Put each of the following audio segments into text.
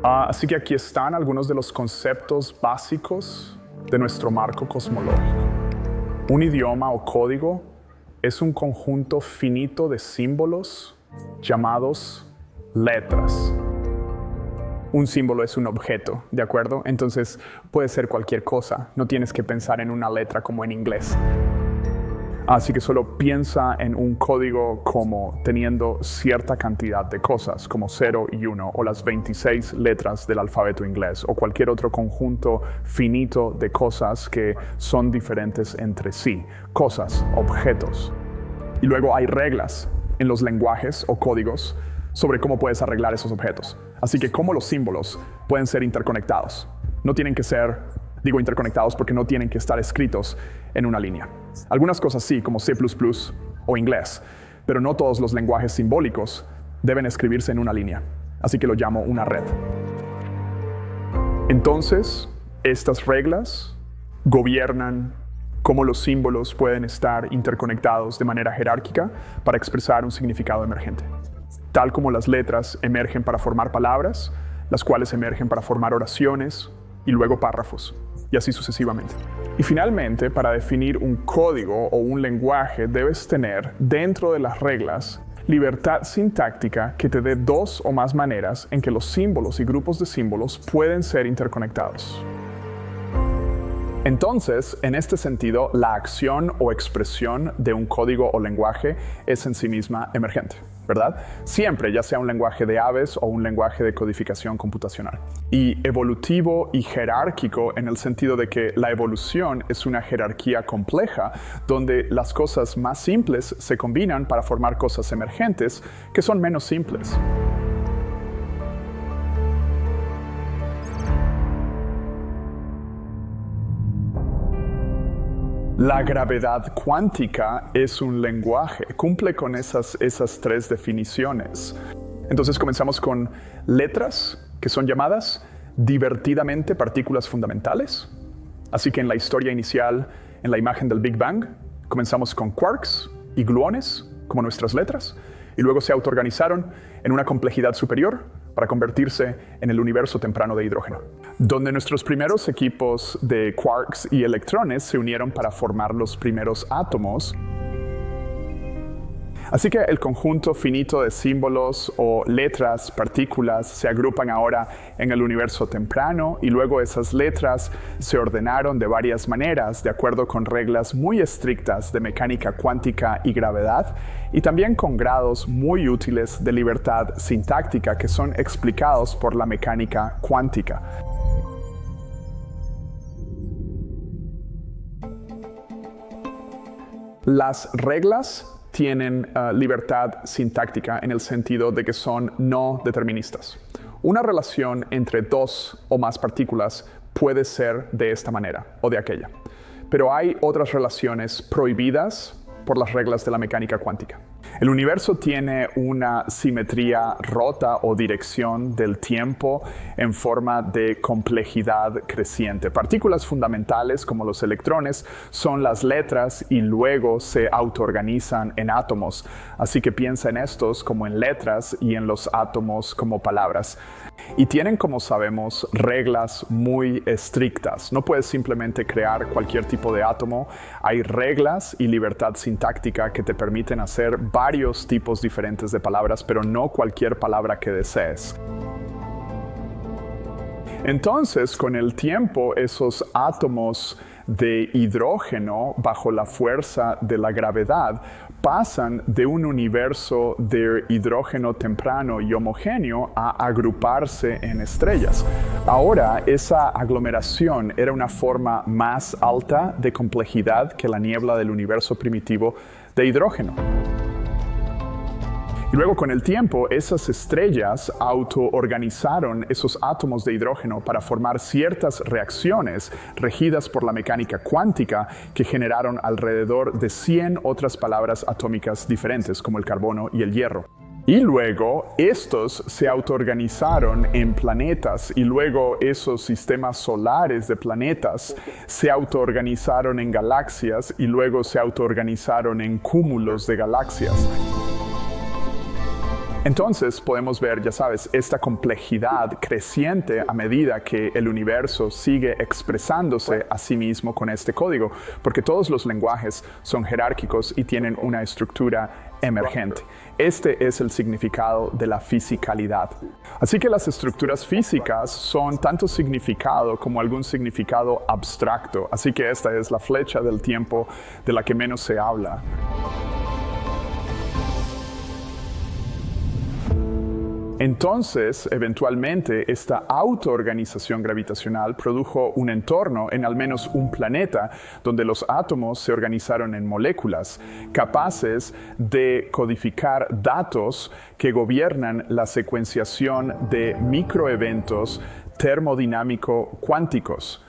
Así que aquí están algunos de los conceptos básicos de nuestro marco cosmológico. Un idioma o código es un conjunto finito de símbolos llamados letras. Un símbolo es un objeto, ¿de acuerdo? Entonces puede ser cualquier cosa, no tienes que pensar en una letra como en inglés. Así que solo piensa en un código como teniendo cierta cantidad de cosas, como 0 y 1, o las 26 letras del alfabeto inglés, o cualquier otro conjunto finito de cosas que son diferentes entre sí. Cosas, objetos. Y luego hay reglas en los lenguajes o códigos sobre cómo puedes arreglar esos objetos. Así que cómo los símbolos pueden ser interconectados. No tienen que ser, digo interconectados porque no tienen que estar escritos en una línea. Algunas cosas sí, como C++ o inglés, pero no todos los lenguajes simbólicos deben escribirse en una línea. Así que lo llamo una red. Entonces, estas reglas gobiernan cómo los símbolos pueden estar interconectados de manera jerárquica para expresar un significado emergente. Tal como las letras emergen para formar palabras, las cuales emergen para formar oraciones y luego párrafos, y así sucesivamente. Y finalmente, para definir un código o un lenguaje, debes tener dentro de las reglas libertad sintáctica que te dé dos o más maneras en que los símbolos y grupos de símbolos pueden ser interconectados. Entonces, en este sentido, la acción o expresión de un código o lenguaje es en sí misma emergente, ¿verdad? Siempre, ya sea un lenguaje de aves o un lenguaje de codificación computacional. Y evolutivo y jerárquico en el sentido de que la evolución es una jerarquía compleja donde las cosas más simples se combinan para formar cosas emergentes que son menos simples. La gravedad cuántica es un lenguaje, cumple con esas tres definiciones. Entonces comenzamos con letras, que son llamadas divertidamente partículas fundamentales. Así que en la historia inicial, en la imagen del Big Bang, comenzamos con quarks y gluones, como nuestras letras, y luego se autoorganizaron en una complejidad superior para convertirse en el universo temprano de hidrógeno, donde nuestros primeros equipos de quarks y electrones se unieron para formar los primeros átomos. Así que el conjunto finito de símbolos o letras, partículas, se agrupan ahora en el universo temprano y luego esas letras se ordenaron de varias maneras de acuerdo con reglas muy estrictas de mecánica cuántica y gravedad y también con grados muy útiles de libertad sintáctica que son explicados por la mecánica cuántica. Las reglas tienen libertad sintáctica en el sentido de que son no deterministas. Una relación entre dos o más partículas puede ser de esta manera o de aquella, pero hay otras relaciones prohibidas por las reglas de la mecánica cuántica. El universo tiene una simetría rota o dirección del tiempo en forma de complejidad creciente. Partículas fundamentales como los electrones son las letras y luego se autoorganizan en átomos. Así que piensa en estos como en letras y en los átomos como palabras. Y tienen, como sabemos, reglas muy estrictas. No puedes simplemente crear cualquier tipo de átomo. Hay reglas y libertad sintáctica que te permiten hacer varios tipos diferentes de palabras, pero no cualquier palabra que desees. Entonces, con el tiempo, esos átomos de hidrógeno, bajo la fuerza de la gravedad, pasan de un universo de hidrógeno temprano y homogéneo a agruparse en estrellas. Ahora, esa aglomeración era una forma más alta de complejidad que la niebla del universo primitivo de hidrógeno. Y luego con el tiempo, esas estrellas autoorganizaron esos átomos de hidrógeno para formar ciertas reacciones regidas por la mecánica cuántica que generaron alrededor de 100 otras palabras atómicas diferentes, como el carbono y el hierro. Y luego estos se autoorganizaron en planetas y luego esos sistemas solares de planetas se autoorganizaron en galaxias y luego se autoorganizaron en cúmulos de galaxias. Entonces podemos ver, ya sabes, esta complejidad creciente a medida que el universo sigue expresándose a sí mismo con este código, porque todos los lenguajes son jerárquicos y tienen una estructura emergente. Este es el significado de la fisicalidad. Así que las estructuras físicas son tanto significado como algún significado abstracto. Así que esta es la flecha del tiempo de la que menos se habla. Entonces, eventualmente, esta autoorganización gravitacional produjo un entorno en al menos un planeta donde los átomos se organizaron en moléculas, capaces de codificar datos que gobiernan la secuenciación de microeventos termodinámico-cuánticos.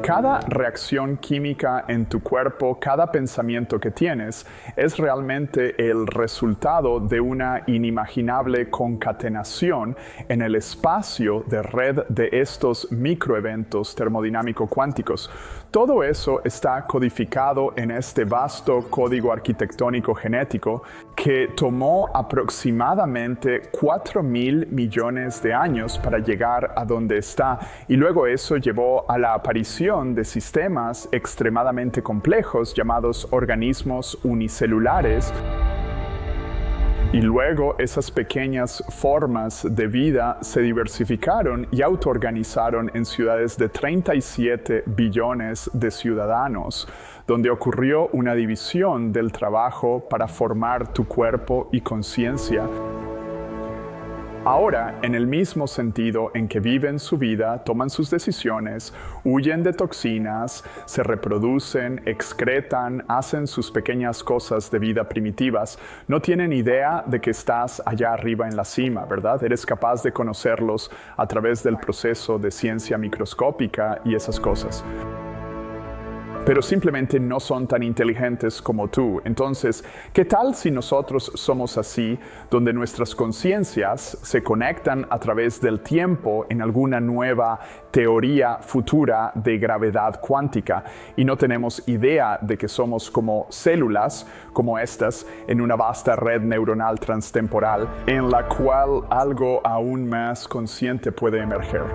Cada reacción química en tu cuerpo, cada pensamiento que tienes, es realmente el resultado de una inimaginable concatenación en el espacio de red de estos microeventos termodinámico-cuánticos. Todo eso está codificado en este vasto código arquitectónico genético que tomó aproximadamente 4.000 millones de años para llegar a donde está, y luego eso llevó a la aparición de sistemas extremadamente complejos llamados organismos unicelulares. Y luego esas pequeñas formas de vida se diversificaron y autoorganizaron en ciudades de 37 billones de ciudadanos, donde ocurrió una división del trabajo para formar tu cuerpo y conciencia. Ahora, en el mismo sentido en que viven su vida, toman sus decisiones, huyen de toxinas, se reproducen, excretan, hacen sus pequeñas cosas de vida primitivas, no tienen idea de que estás allá arriba en la cima, ¿verdad? Eres capaz de conocerlos a través del proceso de ciencia microscópica y esas cosas. Pero simplemente no son tan inteligentes como tú. Entonces, ¿qué tal si nosotros somos así, donde nuestras conciencias se conectan a través del tiempo en alguna nueva teoría futura de gravedad cuántica y no tenemos idea de que somos como células, como estas, en una vasta red neuronal transtemporal en la cual algo aún más consciente puede emerger?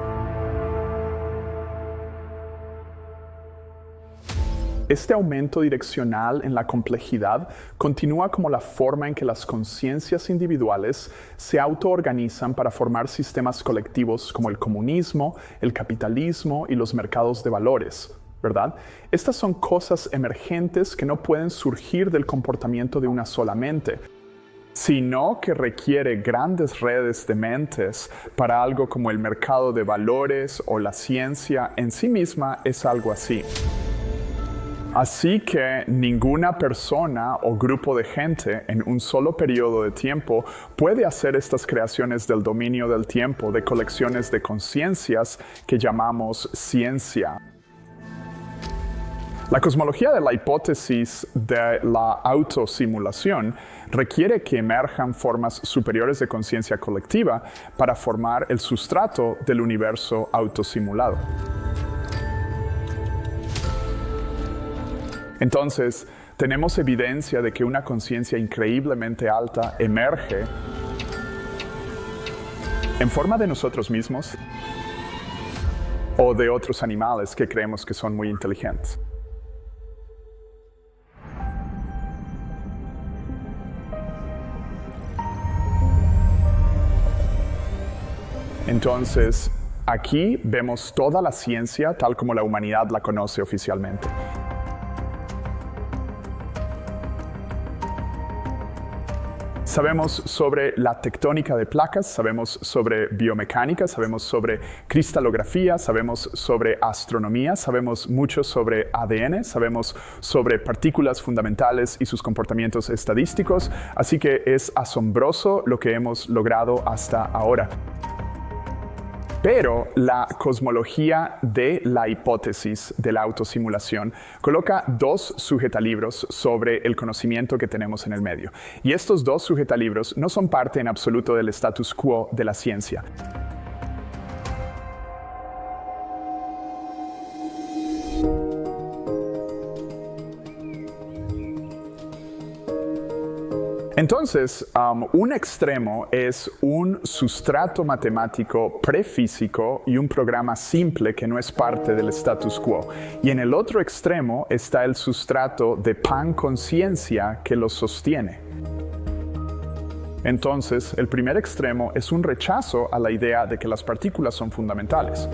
Este aumento direccional en la complejidad continúa como la forma en que las conciencias individuales se autoorganizan para formar sistemas colectivos como el comunismo, el capitalismo y los mercados de valores, ¿verdad? Estas son cosas emergentes que no pueden surgir del comportamiento de una sola mente, sino que requiere grandes redes de mentes para algo como el mercado de valores o la ciencia en sí misma es algo así. Así que ninguna persona o grupo de gente en un solo periodo de tiempo puede hacer estas creaciones del dominio del tiempo de colecciones de conciencias que llamamos ciencia. La cosmología de la hipótesis de la autosimulación requiere que emerjan formas superiores de conciencia colectiva para formar el sustrato del universo autosimulado. Entonces, tenemos evidencia de que una conciencia increíblemente alta emerge en forma de nosotros mismos o de otros animales que creemos que son muy inteligentes. Entonces, aquí vemos toda la ciencia tal como la humanidad la conoce oficialmente. Sabemos sobre la tectónica de placas, sabemos sobre biomecánica, sabemos sobre cristalografía, sabemos sobre astronomía, sabemos mucho sobre ADN, sabemos sobre partículas fundamentales y sus comportamientos estadísticos, así que es asombroso lo que hemos logrado hasta ahora. Pero la cosmología de la hipótesis de la autosimulación coloca dos sujetalibros sobre el conocimiento que tenemos en el medio. Y estos dos sujetalibros no son parte en absoluto del status quo de la ciencia. Entonces, un extremo es un sustrato matemático prefísico y un programa simple que no es parte del status quo. Y en el otro extremo está el sustrato de panconciencia que lo sostiene. Entonces, el primer extremo es un rechazo a la idea de que las partículas son fundamentales.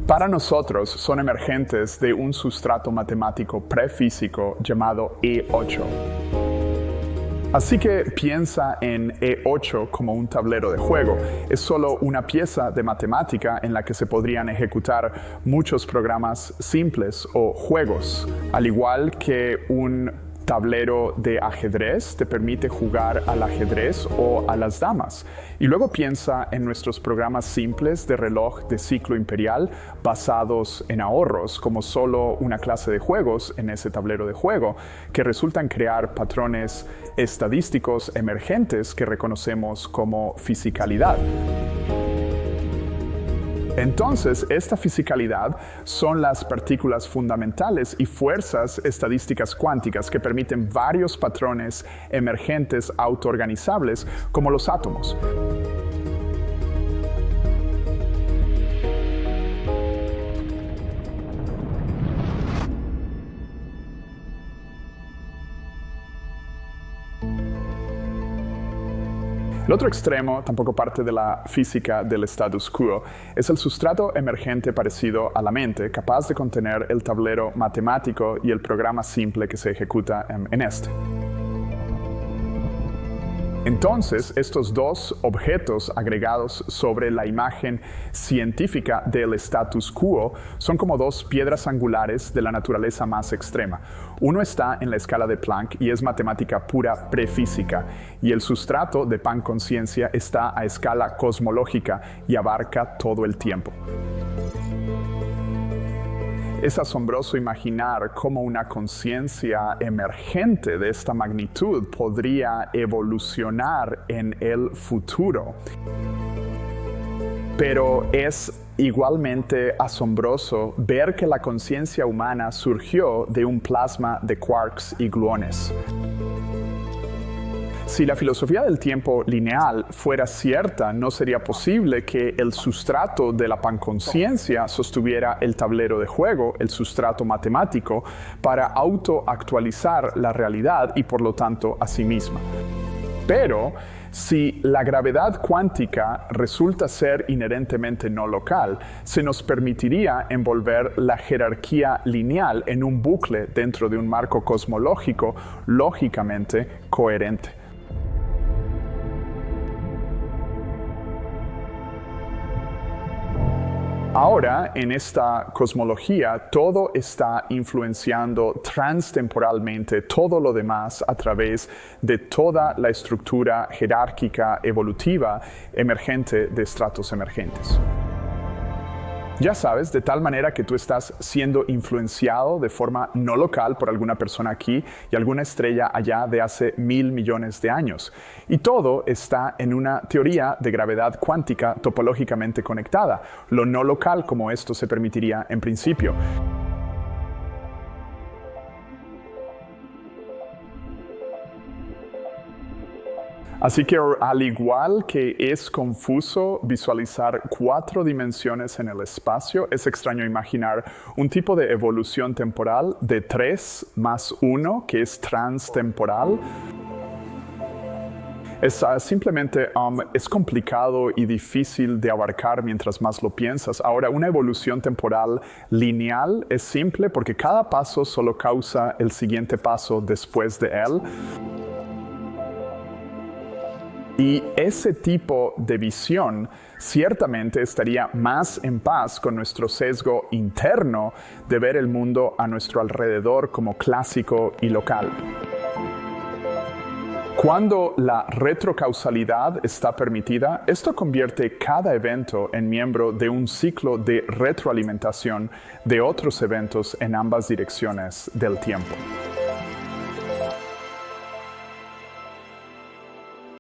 Para nosotros son emergentes de un sustrato matemático prefísico llamado E8. Así que piensa en E8 como un tablero de juego. Es solo una pieza de matemática en la que se podrían ejecutar muchos programas simples o juegos, al igual que un tablero de ajedrez te permite jugar al ajedrez o a las damas. Y luego piensa en nuestros programas simples de reloj de ciclo imperial basados en ahorros, como solo una clase de juegos en ese tablero de juego, que resultan crear patrones estadísticos emergentes que reconocemos como fisicalidad. Entonces, esta fisicalidad son las partículas fundamentales y fuerzas estadísticas cuánticas que permiten varios patrones emergentes autoorganizables como los átomos. El otro extremo, tampoco parte de la física del status quo, es el sustrato emergente parecido a la mente, capaz de contener el tablero matemático y el programa simple que se ejecuta en este. Entonces, estos dos objetos agregados sobre la imagen científica del status quo son como dos piedras angulares de la naturaleza más extrema. Uno está en la escala de Planck y es matemática pura prefísica, y el sustrato de panconciencia está a escala cosmológica y abarca todo el tiempo. Es asombroso imaginar cómo una conciencia emergente de esta magnitud podría evolucionar en el futuro. Pero es igualmente asombroso ver que la conciencia humana surgió de un plasma de quarks y gluones. Si la filosofía del tiempo lineal fuera cierta, no sería posible que el sustrato de la panconciencia sostuviera el tablero de juego, el sustrato matemático, para autoactualizar la realidad y por lo tanto a sí misma. Pero si la gravedad cuántica resulta ser inherentemente no local, se nos permitiría envolver la jerarquía lineal en un bucle dentro de un marco cosmológico lógicamente coherente. Ahora, en esta cosmología, todo está influenciando transtemporalmente todo lo demás a través de toda la estructura jerárquica evolutiva emergente de estratos emergentes. Ya sabes, de tal manera que tú estás siendo influenciado de forma no local por alguna persona aquí y alguna estrella allá de hace 1.000 millones de años. Y todo está en una teoría de gravedad cuántica topológicamente conectada. Lo no local como esto se permitiría en principio. Así que al igual que es confuso visualizar 4 dimensiones en el espacio, es extraño imaginar un tipo de evolución temporal de 3 más 1 que es transtemporal. Simplemente es complicado y difícil de abarcar mientras más lo piensas. Ahora, una evolución temporal lineal es simple porque cada paso solo causa el siguiente paso después de él. Y ese tipo de visión ciertamente estaría más en paz con nuestro sesgo interno de ver el mundo a nuestro alrededor como clásico y local. Cuando la retrocausalidad está permitida, esto convierte cada evento en miembro de un ciclo de retroalimentación de otros eventos en ambas direcciones del tiempo.